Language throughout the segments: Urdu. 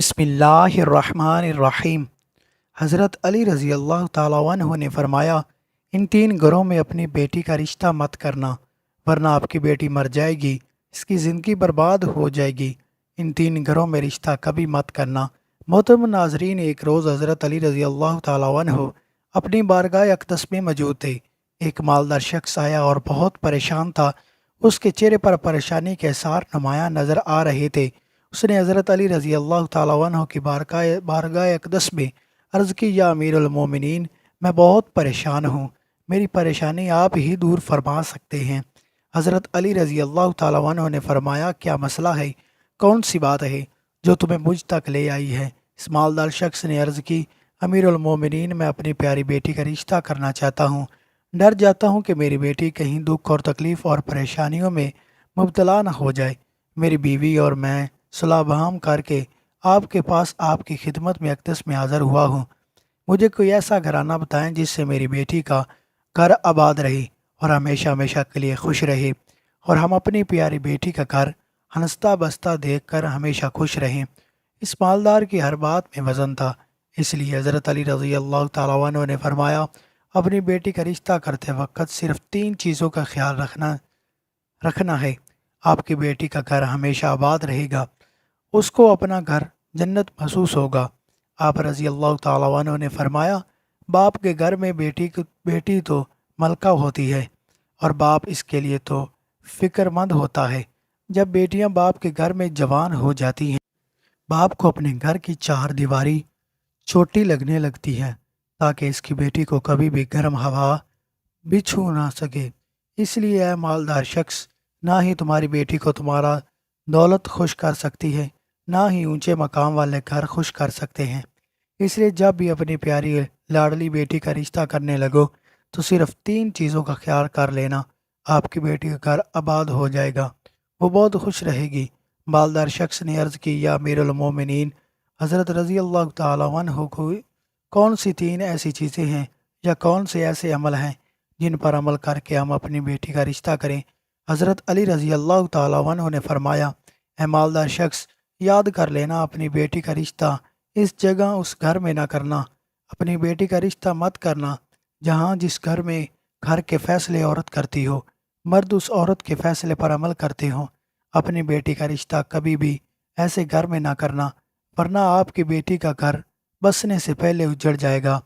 بسم اللہ الرحمن الرحیم۔ حضرت علی رضی اللہ تعالیٰ عنہ نے فرمایا، ان تین گھروں میں اپنی بیٹی کا رشتہ مت کرنا، ورنہ آپ کی بیٹی مر جائے گی، اس کی زندگی برباد ہو جائے گی۔ ان تین گھروں میں رشتہ کبھی مت کرنا۔ محترم ناظرین، ایک روز حضرت علی رضی اللہ تعالیٰ عنہ اپنی بارگاہ اقدس میں موجود تھے۔ ایک مالدار شخص آیا اور بہت پریشان تھا۔ اس کے چہرے پر پریشانی کے اثار نمایاں نظر آ رہے تھے۔ اس نے حضرت علی رضی اللہ تعالیٰ عنہ کی بارگاہ اقدس میں عرض کی، یا امیر المومنین، میں بہت پریشان ہوں، میری پریشانی آپ ہی دور فرما سکتے ہیں۔ حضرت علی رضی اللہ تعالیٰ عنہ نے فرمایا، کیا مسئلہ ہے؟ کون سی بات ہے جو تمہیں مجھ تک لے آئی ہے؟ اس مالدار شخص نے عرض کی، امیر المومنین، میں اپنی پیاری بیٹی کا رشتہ کرنا چاہتا ہوں۔ ڈر جاتا ہوں کہ میری بیٹی کہیں دکھ اور تکلیف اور پریشانیوں میں مبتلا نہ ہو جائے۔ میری بیوی اور میں صلح بہام کر کے آپ کے پاس آپ کی خدمت میں اقدس میں حاضر ہوا ہوں۔ مجھے کوئی ایسا گھرانہ بتائیں جس سے میری بیٹی کا گھر آباد رہے اور ہمیشہ ہمیشہ کے لیے خوش رہے، اور ہم اپنی پیاری بیٹی کا گھر ہنستا بستا دیکھ کر ہمیشہ خوش رہیں۔ اس مالدار کی ہر بات میں وزن تھا، اس لیے حضرت علی رضی اللہ تعالیٰ عنہ نے فرمایا، اپنی بیٹی کا رشتہ کرتے وقت صرف تین چیزوں کا خیال رکھنا ہے۔ آپ کی بیٹی کا گھر ہمیشہ آباد رہے گا، اس کو اپنا گھر جنت محسوس ہوگا۔ آپ رضی اللہ تعالیٰ عنہ نے فرمایا، باپ کے گھر میں بیٹی تو ملکہ ہوتی ہے، اور باپ اس کے لیے تو فکر مند ہوتا ہے۔ جب بیٹیاں باپ کے گھر میں جوان ہو جاتی ہیں، باپ کو اپنے گھر کی چار دیواری چھوٹی لگنے لگتی ہے، تاکہ اس کی بیٹی کو کبھی بھی گرم ہوا بھی چھو نہ سکے۔ اس لیے اے مالدار شخص، نہ ہی تمہاری بیٹی کو تمہارا دولت خوش کر سکتی ہے، نہ ہی اونچے مقام والے گھر خوش کر سکتے ہیں۔ اس لیے جب بھی اپنی پیاری لاڈلی بیٹی کا رشتہ کرنے لگو تو صرف تین چیزوں کا خیال کر لینا، آپ کی بیٹی کا گھر آباد ہو جائے گا، وہ بہت خوش رہے گی۔ مالدار شخص نے عرض کی، یا امیر المومنین، حضرت رضی اللہ تعالیٰ عنہ کو کون سی تین ایسی چیزیں ہیں یا کون سے ایسے عمل ہیں جن پر عمل کر کے ہم اپنی بیٹی کا رشتہ کریں؟ حضرت علی رضی اللہ تعالیٰ عنہ نے فرمایا، اے مالدار شخص، یاد کر لینا، اپنی بیٹی کا رشتہ اس جگہ اس گھر میں نہ کرنا۔ اپنی بیٹی کا رشتہ مت کرنا جہاں جس گھر میں گھر کے فیصلے عورت کرتی ہو، مرد اس عورت کے فیصلے پر عمل کرتے ہوں۔ اپنی بیٹی کا رشتہ کبھی بھی ایسے گھر میں نہ کرنا، ورنہ آپ کی بیٹی کا گھر بسنے سے پہلے اجڑ جائے گا،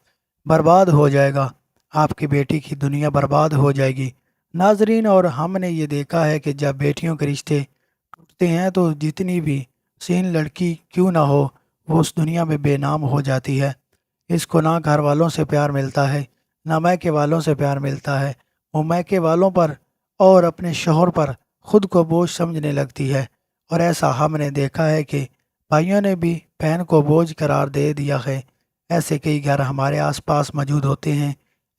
برباد ہو جائے گا، آپ کی بیٹی کی دنیا برباد ہو جائے گی۔ ناظرین، اور ہم نے یہ دیکھا ہے کہ جب بیٹیوں کے رشتے ٹوٹتے ہیں تو جتنی بھی حسین لڑکی کیوں نہ ہو، وہ اس دنیا میں بے نام ہو جاتی ہے۔ اس کو نہ گھر والوں سے پیار ملتا ہے، نہ میکے والوں سے پیار ملتا ہے۔ وہ میکے والوں پر اور اپنے شوہر پر خود کو بوجھ سمجھنے لگتی ہے، اور ایسا ہم نے دیکھا ہے کہ بھائیوں نے بھی بہن کو بوجھ قرار دے دیا ہے۔ ایسے کئی گھر ہمارے آس پاس موجود ہوتے ہیں۔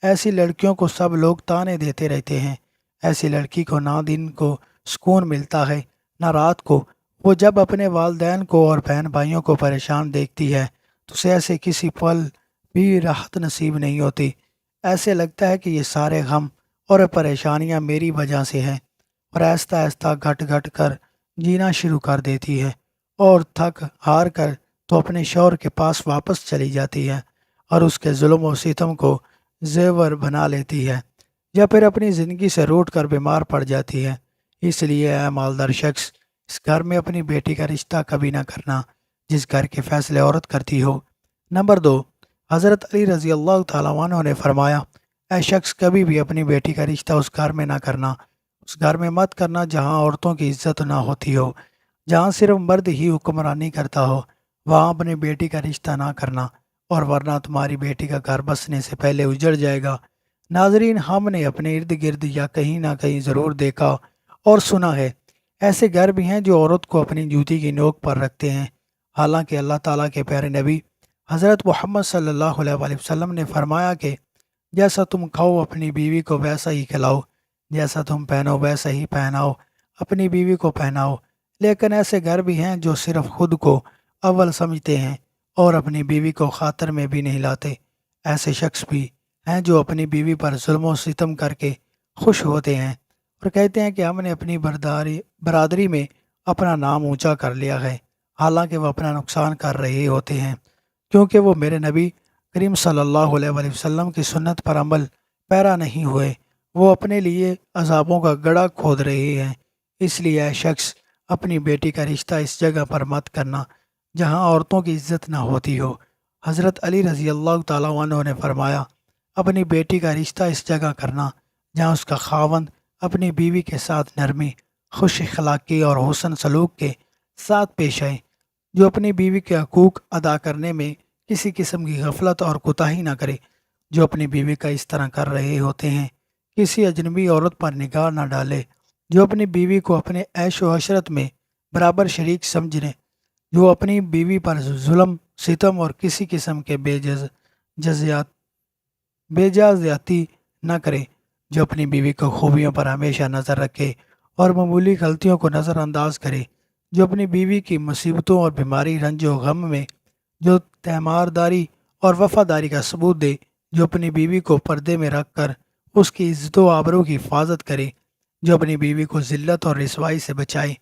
ایسی لڑکیوں کو سب لوگ تانے دیتے رہتے ہیں۔ ایسی لڑکی کو نہ دن کو سکون ملتا ہے نہ رات کو۔ وہ جب اپنے والدین کو اور بہن بھائیوں کو پریشان دیکھتی ہے تو اسے ایسے کسی پل بھی راحت نصیب نہیں ہوتی۔ ایسے لگتا ہے کہ یہ سارے غم اور پریشانیاں میری وجہ سے ہیں، اور آہستہ آہستہ گھٹ گھٹ کر جینا شروع کر دیتی ہے، اور تھک ہار کر تو اپنے شوہر کے پاس واپس چلی جاتی ہے اور اس کے ظلم و ستم کو زیور بنا لیتی ہے، یا پھر اپنی زندگی سے روٹ کر بیمار پڑ جاتی ہے۔ اس لیے اے مالدار شخص، اس گھر میں اپنی بیٹی کا رشتہ کبھی نہ کرنا جس گھر کے فیصلے عورت کرتی ہو۔ نمبر 2، حضرت علی رضی اللہ تعالیٰ عنہ نے فرمایا، اے شخص، کبھی بھی اپنی بیٹی کا رشتہ اس گھر میں نہ کرنا، اس گھر میں مت کرنا جہاں عورتوں کی عزت نہ ہوتی ہو، جہاں صرف مرد ہی حکمرانی کرتا ہو، وہاں اپنی بیٹی کا رشتہ نہ کرنا، اور ورنہ تمہاری بیٹی کا گھر بسنے سے پہلے اجڑ جائے گا۔ ناظرین، ہم نے اپنے ارد گرد یا کہیں نہ کہیں ضرور دیکھا اور سنا ہے، ایسے گھر بھی ہیں جو عورت کو اپنی جوتی کی نوک پر رکھتے ہیں، حالانکہ اللہ تعالیٰ کے پیارے نبی حضرت محمد صلی اللہ علیہ وآلہ وسلم نے فرمایا کہ جیسا تم کھاؤ اپنی بیوی کو ویسا ہی کھلاؤ، جیسا تم پہنو ویسا ہی پہناؤ، اپنی بیوی کو پہناؤ۔ لیکن ایسے گھر بھی ہیں جو صرف خود کو اول سمجھتے ہیں اور اپنی بیوی کو خاطر میں بھی نہیں لاتے۔ ایسے شخص بھی ہیں جو اپنی بیوی پر ظلم و ستم کر کے خوش ہوتے ہیں اور کہتے ہیں کہ ہم نے اپنی برادری میں اپنا نام اونچا کر لیا ہے، حالانکہ وہ اپنا نقصان کر رہے ہوتے ہیں، کیونکہ وہ میرے نبی کریم صلی اللہ علیہ وآلہ وسلم کی سنت پر عمل پیرا نہیں ہوئے۔ وہ اپنے لیے عذابوں کا گڑھا کھود رہے ہیں۔ اس لیے اے شخص، اپنی بیٹی کا رشتہ اس جگہ پر مت کرنا جہاں عورتوں کی عزت نہ ہوتی ہو۔ حضرت علی رضی اللہ تعالیٰ عنہ نے فرمایا، اپنی بیٹی کا رشتہ اس جگہ کرنا جہاں اس کا خاوند اپنی بیوی کے ساتھ نرمی، خوش اخلاقی اور حسن سلوک کے ساتھ پیش آئے، جو اپنی بیوی کے حقوق ادا کرنے میں کسی قسم کی غفلت اور کوتاہی نہ کرے۔ جو اپنی بیوی کا اس طرح کر رہے ہوتے ہیں، کسی اجنبی عورت پر نگاہ نہ ڈالے، جو اپنی بیوی کو اپنے عیش و عشرت میں برابر شریک سمجھنے، جو اپنی بیوی پر ظلم، ستم اور کسی قسم کے بے جا زیادتی نہ کرے، جو اپنی بیوی کو خوبیوں پر ہمیشہ نظر رکھے اور معمولی غلطیوں کو نظر انداز کرے، جو اپنی بیوی کی مصیبتوں اور بیماری، رنج و غم میں جو تیمارداری اور وفاداری کا ثبوت دے، جو اپنی بیوی کو پردے میں رکھ کر اس کی عزت و آبرو کی حفاظت کرے، جو اپنی بیوی کو ذلت اور رسوائی سے بچائے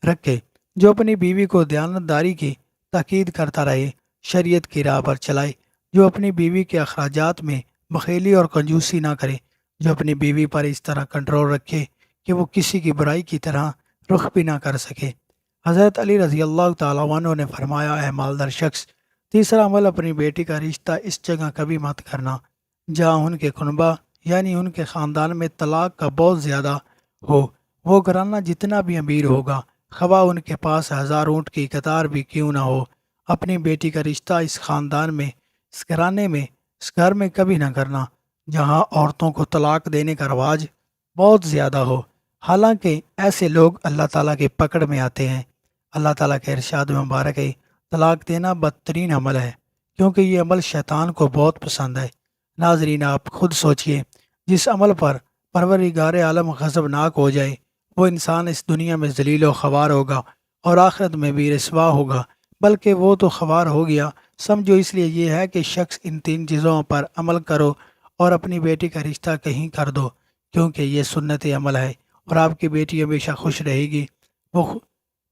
رکھے، جو اپنی بیوی کو دیانتداری کی تاکید کرتا رہے، شریعت کی راہ پر چلائے، جو اپنی بیوی کے اخراجات میں بخیلی اور کنجوسی نہ کرے، جو اپنی بیوی پر اس طرح کنٹرول رکھے کہ وہ کسی کی برائی کی طرح رخ بھی نہ کر سکے۔ حضرت علی رضی اللہ تعالیٰ عنہ نے فرمایا، اے مالدار شخص، تیسرا عمل، اپنی بیٹی کا رشتہ اس جگہ کبھی مت کرنا جہاں ان کے کنبہ یعنی ان کے خاندان میں طلاق کا بہت زیادہ ہو۔ وہ گھرانہ جتنا بھی امیر ہوگا، خواہ ان کے پاس 1000 اونٹ کی قطار بھی کیوں نہ ہو، اپنی بیٹی کا رشتہ اس خاندان میں، اس گھرانے میں، اس گھر میں کبھی نہ کرنا جہاں عورتوں کو طلاق دینے کا رواج بہت زیادہ ہو۔ حالانکہ ایسے لوگ اللہ تعالیٰ کی پکڑ میں آتے ہیں۔ اللہ تعالیٰ کے ارشاد مبارک ہے، طلاق دینا بدترین عمل ہے، کیونکہ یہ عمل شیطان کو بہت پسند ہے۔ ناظرین، آپ خود سوچئے، جس عمل پر پروردگار عالم غضبناک ہو جائے، وہ انسان اس دنیا میں ذلیل و خوار ہوگا اور آخرت میں بھی رسوا ہوگا، بلکہ وہ تو خوار ہو گیا سمجھو۔ اس لیے یہ ہے کہ شخص ان 3 چیزوں پر عمل کرو اور اپنی بیٹی کا رشتہ کہیں کر دو، کیونکہ یہ سنت عمل ہے اور آپ کی بیٹی ہمیشہ خوش رہے گی۔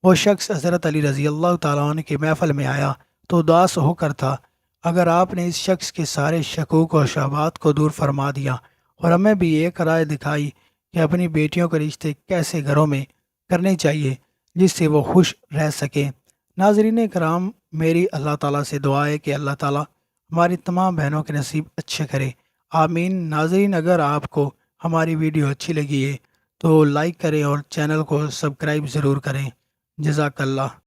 وہ شخص حضرت علی رضی اللہ تعالیٰ عنہ کی محفل میں آیا تو اداس ہو کر تھا۔ اگر آپ نے اس شخص کے سارے شکوک و شبہات کو دور فرما دیا اور ہمیں بھی ایک رائے دکھائی کہ اپنی بیٹیوں کے رشتے کیسے گھروں میں کرنے چاہیے جس سے وہ خوش رہ سکیں۔ ناظرین کرام، میری اللہ تعالیٰ سے دعا ہے کہ اللہ تعالیٰ ہماری تمام بہنوں کے نصیب اچھے کرے، آمین۔ ناظرین، اگر آپ کو ہماری ویڈیو اچھی لگی ہے تو لائک کریں اور چینل کو سبسکرائب ضرور کریں۔ جزاک اللہ۔